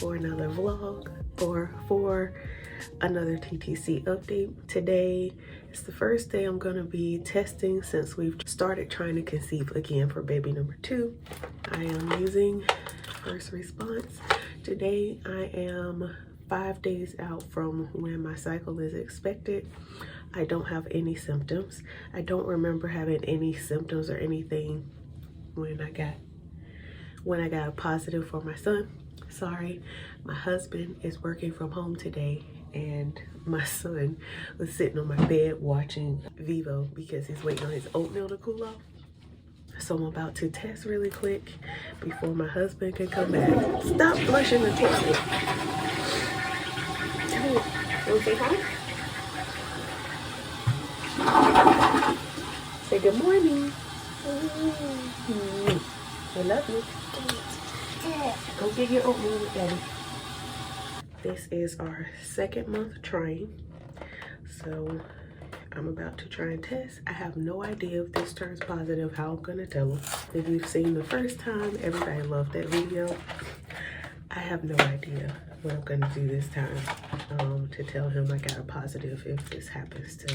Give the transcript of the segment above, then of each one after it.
for another vlog or for another TTC update. Today is the first day I'm gonna be testing since we've started trying to conceive again for baby number 2. I am using first response. Today I am 5 days out from when my cycle is expected. I don't have any symptoms. I don't remember having any symptoms or anything when I got positive for my son. Sorry, my husband is working from home today and my son was sitting on my bed watching Vivo because he's waiting on his oatmeal to cool off. So I'm about to test really quick before my husband can come back. Stop flushing the toilet. Wanna say hi? Say good morning. I love you. Go get your oatmeal with daddy. This is our 2nd month trying. So I'm about to try and test. I have no idea if this turns positive, how I'm gonna tell them. If you've seen the first time, everybody loved that video. I have no idea what I'm gonna do this time to tell him I got a positive if this happens to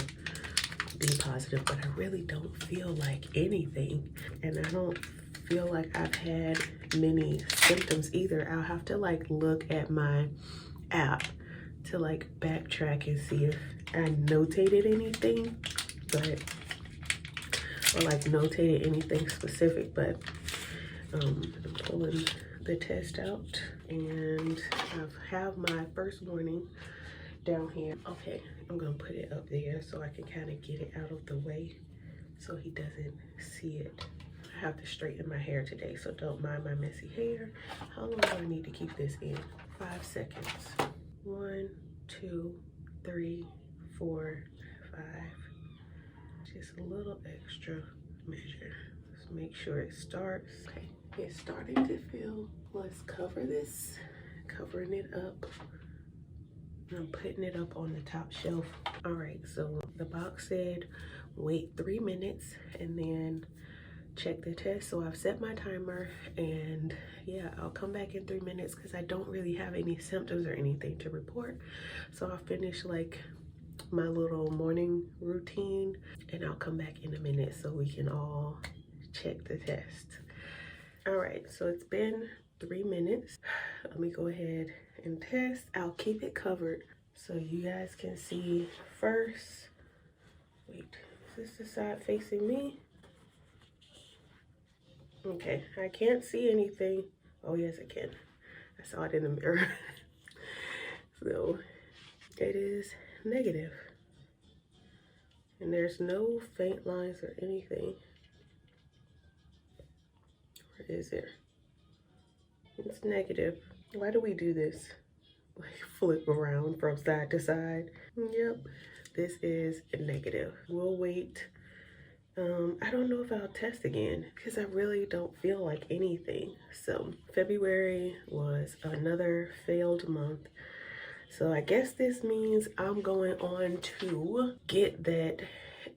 be positive, but I really don't feel like anything. And I don't feel like I've had many symptoms either. I'll have to like look at my app to like backtrack and see if I notated anything, or like notated anything specific, but I'm pulling the test out and I have my first warning down here. Okay, I'm gonna put it up there so I can kind of get it out of the way so he doesn't see it. I have to straighten my hair today, so don't mind my messy hair. How long do I need to keep this in? 5 seconds. 1, 2, 3, 4, 5. Just a little extra measure. Let's make sure it starts. Okay, it's starting to fill. Let's cover this, covering it up. I'm putting it up on the top shelf. All right, so the box said wait 3 minutes and then check the test. So I've set my timer and yeah, I'll come back in 3 minutes because I don't really have any symptoms or anything to report. So I'll finish like my little morning routine and I'll come back in a minute so we can all check the test. All right, so it's been 3 minutes. Let me go ahead and test. I'll keep it covered so you guys can see first. Wait, is this the side facing me? Okay, I can't see anything. Oh yes, I can. I saw it in the mirror. So it is negative. And there's no faint lines or anything. Or is there? It's negative. Why do we do this? Like flip around from side to side. Yep, this is negative. We'll wait. I don't know if I'll test again because I really don't feel like anything. So February was another failed month. So I guess this means I'm going on to get that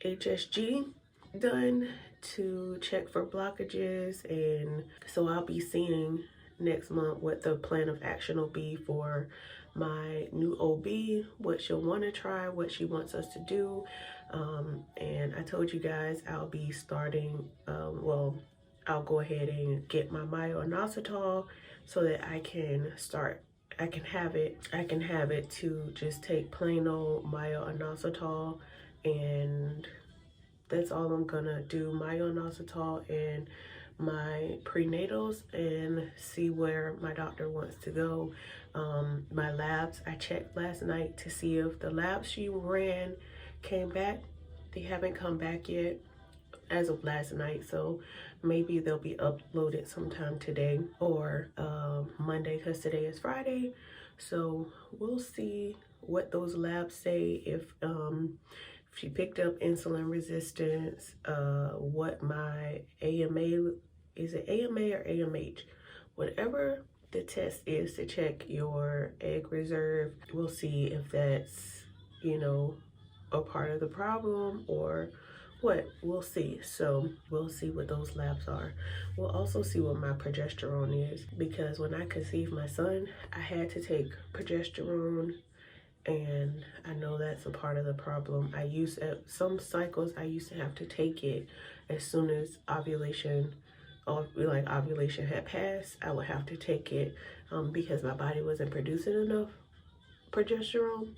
HSG done to check for blockages. And so I'll be seeing next month what the plan of action will be for my new OB, what she'll want to try, what she wants us to do. And I told you guys I'll be starting, well, I'll go ahead and get my myo-inositol so that I can have it to just take plain old myo-inositol, and that's all I'm gonna do, myo-inositol and my prenatals, and see where my doctor wants to go. My labs, I checked last night to see if the labs she ran came back. They haven't come back yet as of last night, so maybe they'll be uploaded sometime today or Monday, because today is Friday. So we'll see what those labs say, if she picked up insulin resistance, what my AMA, is it AMA or AMH? Whatever the test is to check your egg reserve, we'll see if that's, you know, a part of the problem or what? We'll see. So we'll see what those labs are. We'll also see what my progesterone is, because when I conceived my son, I had to take progesterone, and I know that's a part of the problem. At some cycles, I used to have to take it as soon as ovulation, or like ovulation had passed. I would have to take it because my body wasn't producing enough progesterone.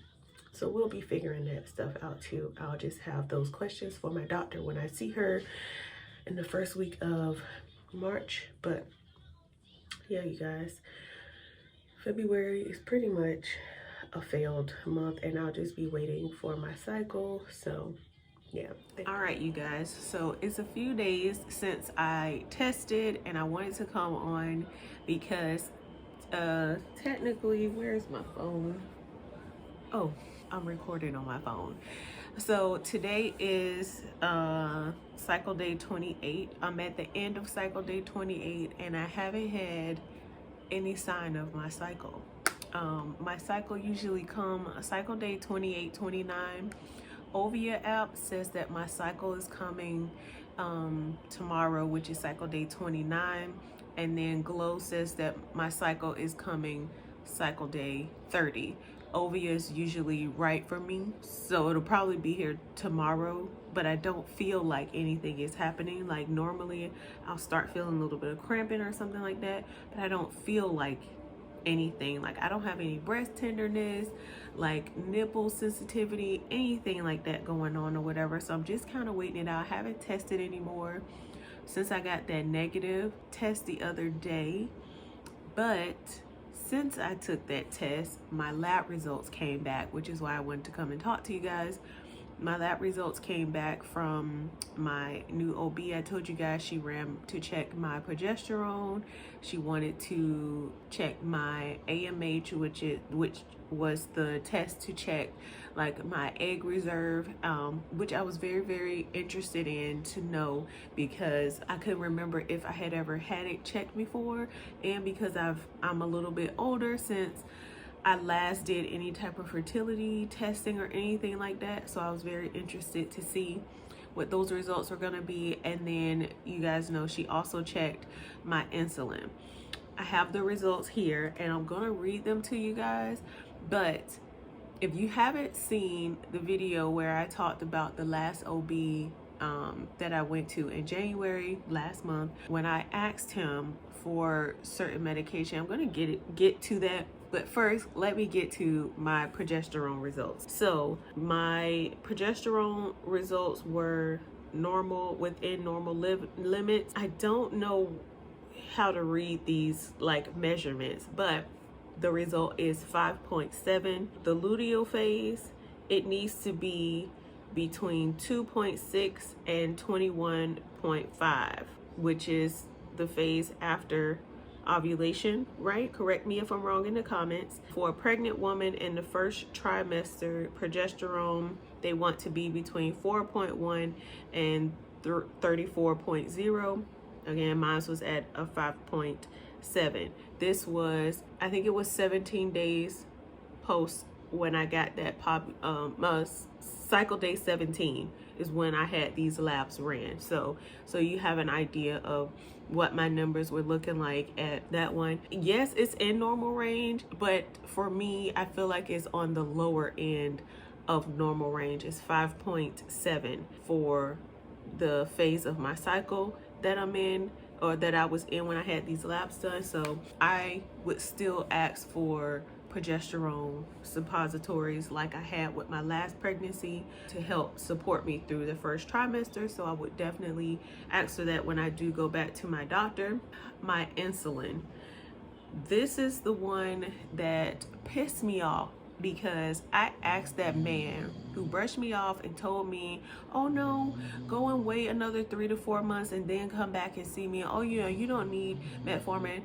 So we'll be figuring that stuff out too. I'll just have those questions for my doctor when I see her in the first week of March. But yeah, you guys, February is pretty much a failed month, and I'll just be waiting for my cycle. So yeah. All right, you guys, so it's a few days since I tested, and I wanted to come on because technically, where's my phone? Oh, I'm recording on my phone. So today is cycle day 28. I'm at the end of cycle day 28, and I haven't had any sign of my cycle. My cycle usually come cycle day 28, 29. Ovia app says that my cycle is coming tomorrow, which is cycle day 29. And then Glow says that my cycle is coming cycle day 30. Ovia is usually right for me, so it'll probably be here tomorrow, but I don't feel like anything is happening. Like normally I'll start feeling a little bit of cramping or something like that, but I don't feel like anything. Like I don't have any breast tenderness, like nipple sensitivity, anything like that going on or whatever. So I'm just kind of waiting it out. I haven't tested anymore since I got that negative test the other day, but since I took that test, my lab results came back, which is why I wanted to come and talk to you guys. My lab results came back from my new OB. I told you guys she ran to check my progesterone. She wanted to check my AMH, which was the test to check like my egg reserve, which I was very, very interested in to know, because I couldn't remember if I had ever had it checked before, and because I'm a little bit older since I last did any type of fertility testing or anything like that. So I was very interested to see what those results were gonna be. And then you guys know she also checked my insulin. I have the results here and I'm gonna read them to you guys. But if you haven't seen the video where I talked about the last OB that I went to in January last month, when I asked him for certain medication, I'm gonna get to that. But first, let me get to my progesterone results. So my progesterone results were normal, within normal limits. I don't know how to read these like measurements, but the result is 5.7. The luteal phase, it needs to be between 2.6 and 21.5, which is the phase after ovulation, right? Correct me if I'm wrong in the comments. For a pregnant woman in the first trimester, progesterone, they want to be between 4.1 and 34.0. Again, mine was at a 5.7. This was, I think it was 17 days post when I got that cycle day 17 is when I had these labs ran. So you have an idea of what my numbers were looking like at that one. Yes, it's in normal range, but for me, I feel like it's on the lower end of normal range. It's 5.7 for the phase of my cycle that I'm in, or that I was in when I had these labs done. So I would still ask for progesterone suppositories like I had with my last pregnancy to help support me through the first trimester. So I would definitely ask for that when I do go back to my doctor. My insulin, this is the one that pissed me off, because I asked that man who brushed me off and told me, oh no, go and wait another 3 to 4 months and then come back and see me. Oh, you don't need metformin.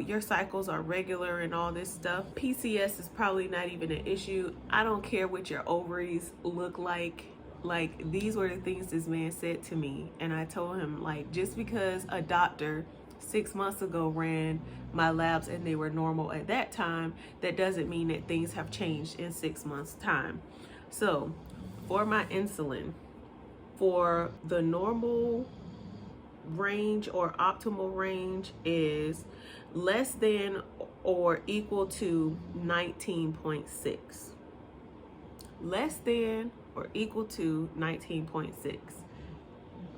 Your cycles are regular and all this stuff. PCS is probably not even an issue. I don't care what your ovaries look like. Like, these were the things this man said to me. And I told him, like, just because a doctor 6 months ago ran my labs and they were normal at that time, that doesn't mean that things have changed in 6 months time. So for my insulin, for the normal range or optimal range is less than or equal to 19.6. Less than or equal to 19.6.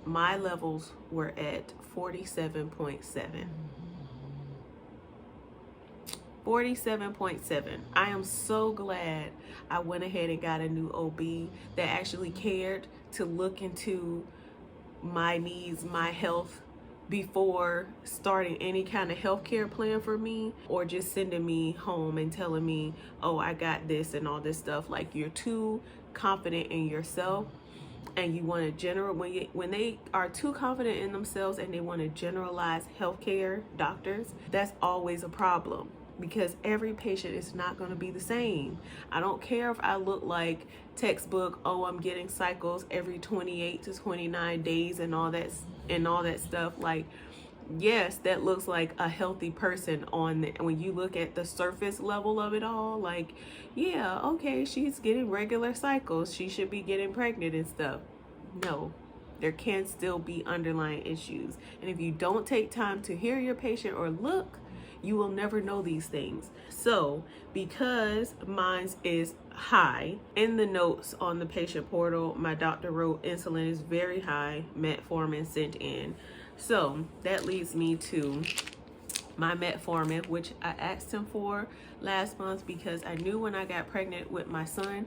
My levels were at 47.7. 47.7. I am so glad I went ahead and got a new OB that actually cared to look into my needs, my health, before starting any kind of healthcare plan for me, or just sending me home and telling me, oh, I got this and all this stuff. Like, you're too confident in yourself, and you want to when they are too confident in themselves and they want to generalize healthcare doctors, that's always a problem, because every patient is not going to be the same. I don't care if I look like textbook, oh, I'm getting cycles every 28 to 29 days and all that stuff. Like, yes, that looks like a healthy person when you look at the surface level of it all. Like, yeah, okay, she's getting regular cycles, she should be getting pregnant and stuff. No, there can still be underlying issues. And if you don't take time to hear your patient or look, you will never know these things. So because mine is high, in the notes on the patient portal, my doctor wrote insulin is very high, metformin sent in. So that leads me to my metformin, which I asked him for last month, because I knew when I got pregnant with my son,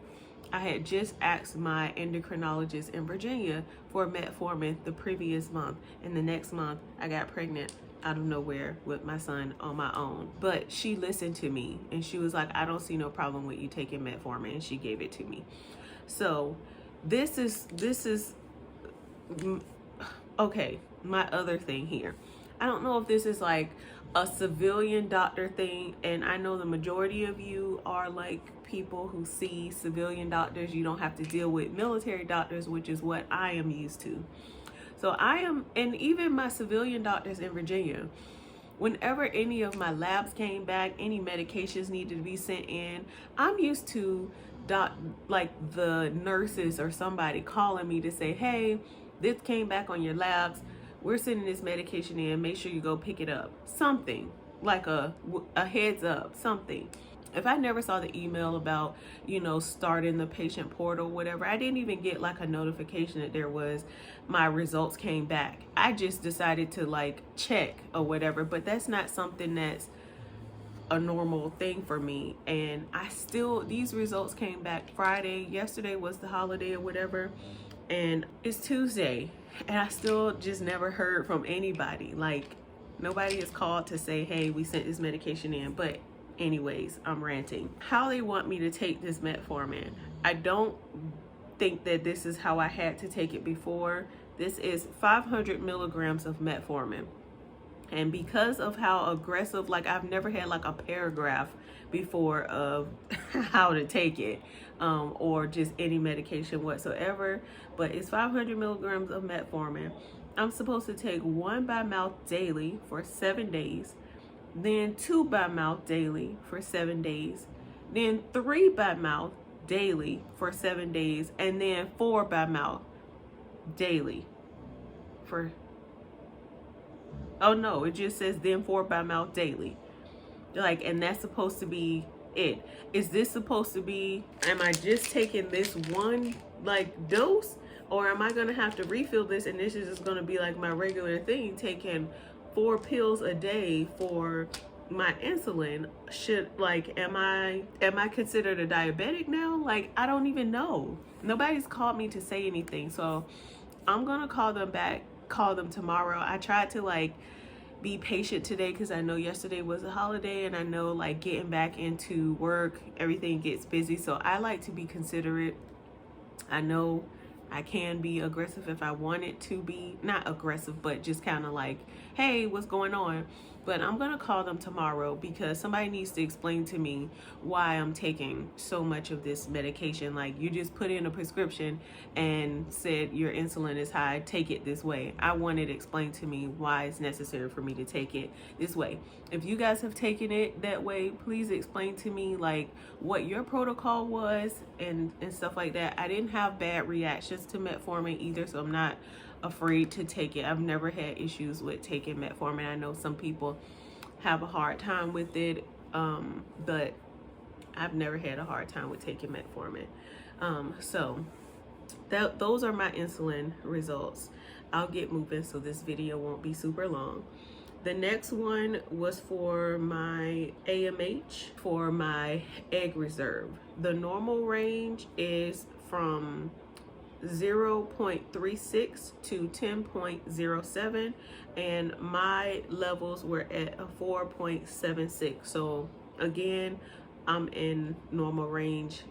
I had just asked my endocrinologist in Virginia for metformin the previous month, and the next month I got pregnant out of nowhere with my son on my own. But she listened to me and she was like, I don't see no problem with you taking metformin, and she gave it to me. So this is okay. My other thing here, I don't know if this is like a civilian doctor thing, and I know the majority of you are like people who see civilian doctors. You don't have to deal with military doctors, which is what I am used to. So and even my civilian doctors in Virginia, whenever any of my labs came back, any medications needed to be sent in, I'm used to like the nurses or somebody calling me to say, hey, this came back on your labs, we're sending this medication in, make sure you go pick it up. Something like a heads up, something. If I never saw the email about, starting the patient portal, whatever, I didn't even get like a notification that my results came back. I just decided to like check or whatever, but that's not something that's a normal thing for me. And these results came back Friday. Yesterday was the holiday or whatever, and it's Tuesday, and I still just never heard from anybody. Like, nobody has called to say, hey, we sent this medication in. But anyways, I'm ranting. How they want me to take this metformin, I don't think that this is how I had to take it before. This is 500 milligrams of metformin. And because of how aggressive, like, I've never had like a paragraph before of how to take it, or just any medication whatsoever, but it's 500 milligrams of metformin. I'm supposed to take 1 by mouth daily for 7 days, then 2 by mouth daily for 7 days, then 3 by mouth daily for 7 days, and then 4 by mouth daily for, oh no, it just says then 4 by mouth daily. Like, and that's supposed to be it. Is this supposed to be, am I just taking this one like dose, or am I gonna have to refill this, and this is just gonna be like my regular thing, taking 4 pills a day for my insulin? Am I considered a diabetic now? Like, I don't even know. Nobody's called me to say anything, so I'm gonna call them tomorrow. I tried to like be patient today because I know yesterday was a holiday, and I know like getting back into work, everything gets busy, so I like to be considerate. I know I can be aggressive if I want it to be, not aggressive, but just kind of like, hey, what's going on? But I'm gonna call them tomorrow because somebody needs to explain to me why I'm taking so much of this medication. Like, you just put in a prescription and said your insulin is high, take it this way. I want it explained to me why it's necessary for me to take it this way. If you guys have taken it that way, please explain to me like what your protocol was and stuff like that. I didn't have bad reactions to metformin either, so I'm not afraid to take it. I've never had issues with taking metformin. I know some people have a hard time with it, but I've never had a hard time with taking metformin. So those are my insulin results. I'll get moving so this video won't be super long. The next one was for my AMH, for my egg reserve. The normal range is from 0.36 to 10.07, and my levels were at a 4.76. So again, I'm in normal range,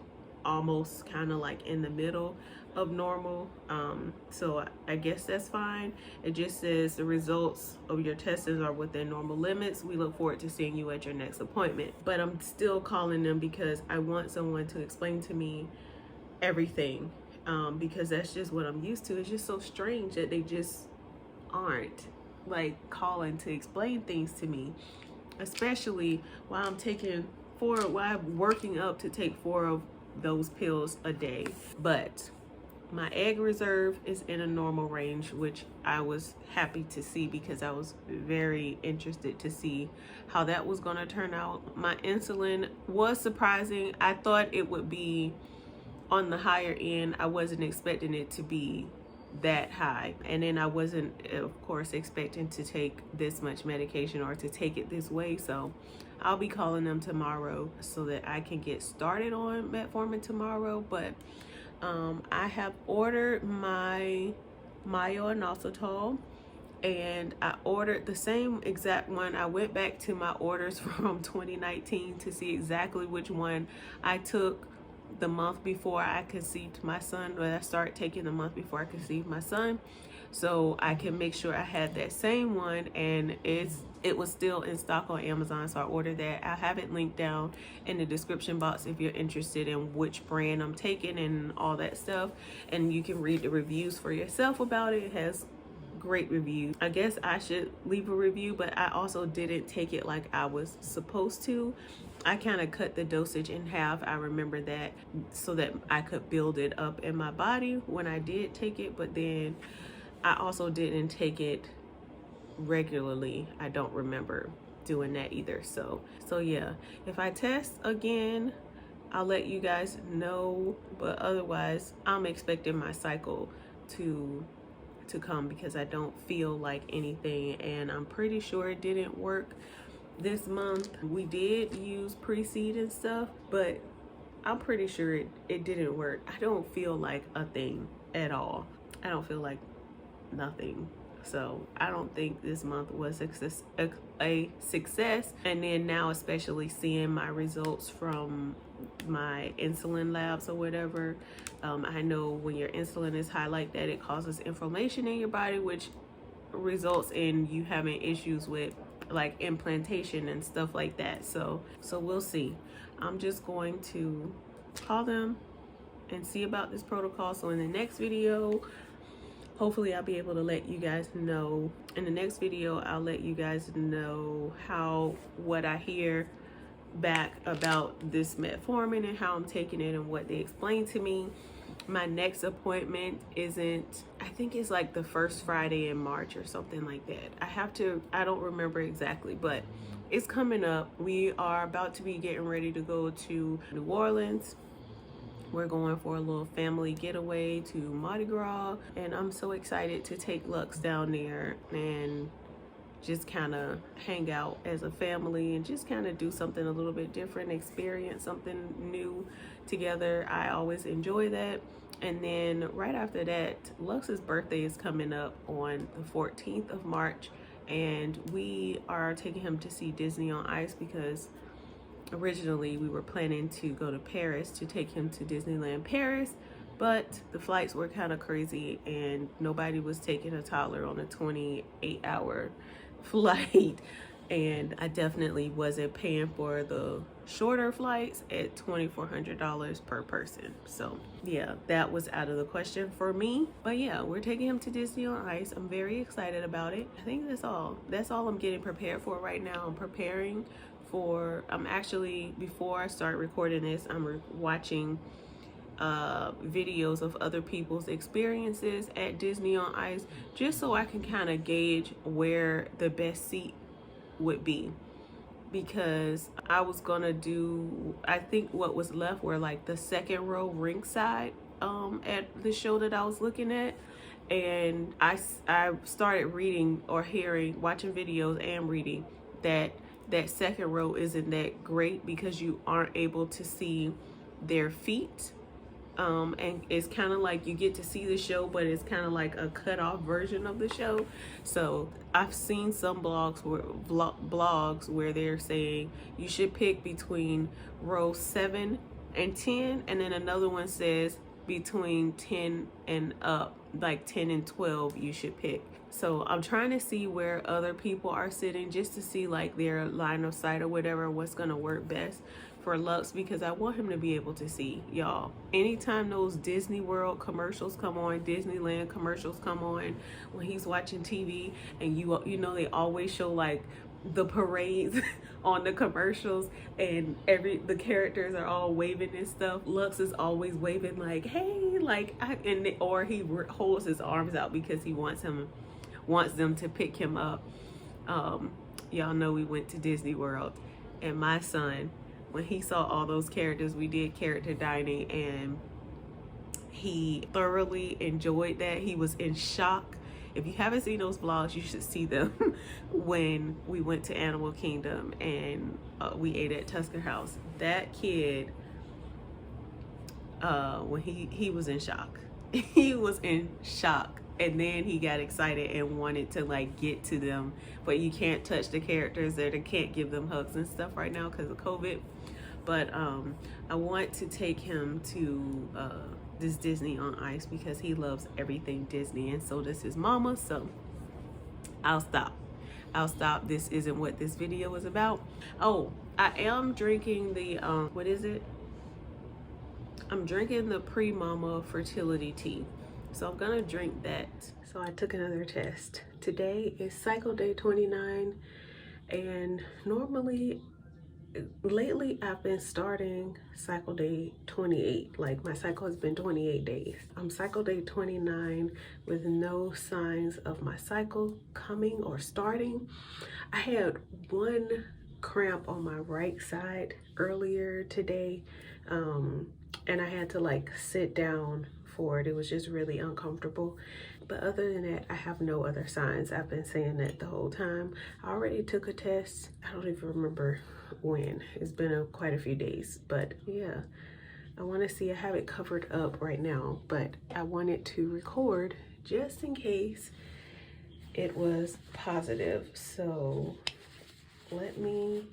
almost kind of like in the middle of normal. So I guess that's fine. It just says the results of your tests are within normal limits. We look forward to seeing you at your next appointment. But I'm still calling them because I want someone to explain to me everything, because that's just what I'm used to. It's just so strange that they just aren't like calling to explain things to me, especially while I'm working up to take 4 of those pills a day. But my egg reserve is in a normal range, which I was happy to see because I was very interested to see how that was going to turn out. My insulin was surprising. I thought it would be on the higher end. I wasn't expecting it to be that high, and then I wasn't, of course, expecting to take this much medication or to take it this way. So I'll be calling them tomorrow so that I can get started on metformin tomorrow. But I have ordered my myo-inositol, and I ordered the same exact one. I went back to my orders from 2019 to see exactly which one I took the month before I conceived my son, but I started taking the month before I conceived my son, so I can make sure I had that same one, and it was still in stock on Amazon, so I ordered that. I have it linked down in the description box if you're interested in which brand I'm taking and all that stuff, and you can read the reviews for yourself about it. It has great reviews. I guess I should leave a review, but I also didn't take it like I was supposed to. I kind of cut the dosage in half. I remember that, so that I could build it up in my body when I did take it, but then I also didn't take it regularly. I don't remember doing that either. So yeah, if I test again, I'll let you guys know, but otherwise I'm expecting my cycle to come because I don't feel like anything, and I'm pretty sure it didn't work this month. We did use pre-seed and stuff, but I'm pretty sure it didn't work. I don't feel like a thing at all. I don't feel like nothing. So I don't think this month was a success. And then now, especially seeing my results from my insulin labs or whatever, I know when your insulin is high like that, it causes inflammation in your body, which results in you having issues with like implantation and stuff like that. So we'll see. I'm just going to call them and see about this protocol. So in the next video, hopefully I'll be able to let you guys know. In the next video, I'll let you guys know what I hear back about this metformin and how I'm taking it and what they explained to me. My next appointment isn't, I think it's like the first Friday in March or something like that. I don't remember exactly, but it's coming up. We are about to be getting ready to go to New Orleans. We're going for a little family getaway to Mardi Gras, and I'm so excited to take Lux down there and just kind of hang out as a family and just kind of do something a little bit different, experience something new together. I always enjoy that. And then right after that, Lux's birthday is coming up on the 14th of March, and we are taking him to see Disney on Ice because originally we were planning to go to Paris to take him to Disneyland Paris, but the flights were kind of crazy and nobody was taking a toddler on a 28-hour flight And I definitely wasn't paying for the shorter flights at $2,400 per person. So yeah, that was out of the question for me. But yeah, we're taking him to Disney on Ice. I'm very excited about it. I think that's all I'm getting prepared for right now. I'm preparing for, I'm actually, before I start recording this, I'm watching videos of other people's experiences at Disney on Ice, just so I can kind of gauge where the best seat would be. Because I was gonna do, I think what was left were like the second row ringside at the show that I was looking at. And I started reading or hearing, watching videos and reading that that second row isn't that great because you aren't able to see their feet. And it's kind of like you get to see the show, but it's kind of like a cut off version of the show. So I've seen some blogs where they're saying you should pick between row 7 and 10, and then another one says between 10 and up, like 10 and 12 you should pick. So I'm trying to see where other people are sitting, just to see like their line of sight or whatever, what's gonna work best for Lux, because I want him to be able to see. Y'all, anytime those Disney World commercials come on, Disneyland commercials come on, when he's watching TV, and you know they always show like the parades on the commercials, and the characters are all waving and stuff. Lux is always waving like, hey, like, or he holds his arms out because he wants them to pick him up. Y'all know we went to Disney World, and my son, when he saw all those characters, we did character dining, and he thoroughly enjoyed that. He was in shock. If you haven't seen those vlogs, you should see them. When we went to Animal Kingdom and we ate at Tusker House, that kid, when he was in shock. He was in shock. And then he got excited and wanted to like get to them, but you can't touch the characters there. They can't give them hugs and stuff right now because of COVID. But I want to take him to this Disney on Ice because he loves everything Disney, and so does his mama. So I'll stop. This isn't what this video is about. Oh, I am drinking the what is it? I'm drinking the pre-mama fertility tea. So I'm gonna drink that. So I took another test. Today is cycle day 29, and normally, lately I've been starting cycle day 28. Like my cycle has been 28 days. I'm cycle day 29 with no signs of my cycle coming or starting. I had one cramp on my right side earlier today, and I had to like sit down for it. It was just really uncomfortable. But other than that, I have no other signs. I've been saying that the whole time. I already took a test. I don't even remember when. It's been quite a few days. But yeah, I want to see. I have it covered up right now, but I wanted to record just in case it was positive. So let me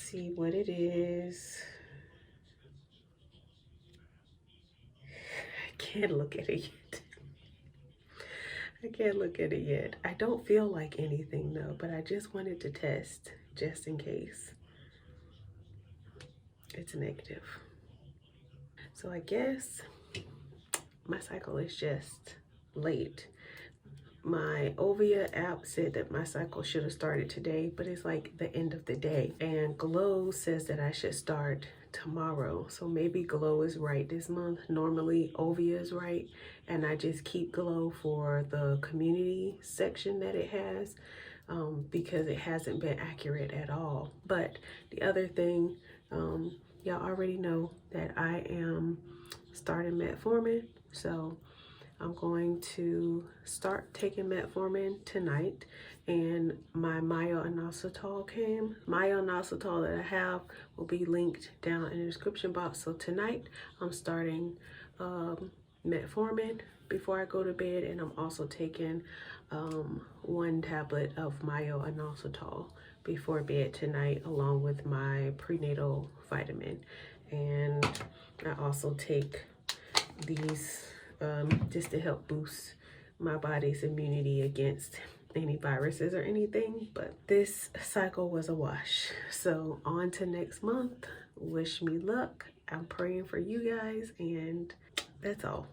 see what it is. I can't look at it yet. I can't look at it yet. I don't feel like anything though, but I just wanted to test just in case. It's negative. So I guess my cycle is just late. My Ovia app said that my cycle should have started today, but it's like the end of the day. And Glow says that I should start tomorrow. So maybe Glow is right this month. Normally Ovia is right, and I just keep Glow for the community section that it has, because it hasn't been accurate at all. But the other thing, y'all already know that I am starting Metformin. So I'm going to start taking Metformin tonight, and my myo-inositol came. Myo-inositol that I have will be linked down in the description box. So tonight I'm starting Metformin before I go to bed, and I'm also taking 1 tablet of myo-inositol before bed tonight, along with my prenatal vitamin. And I also take these just to help boost my body's immunity against any viruses or anything, but this cycle was a wash. So on to next month. Wish me luck. I'm praying for you guys, and that's all.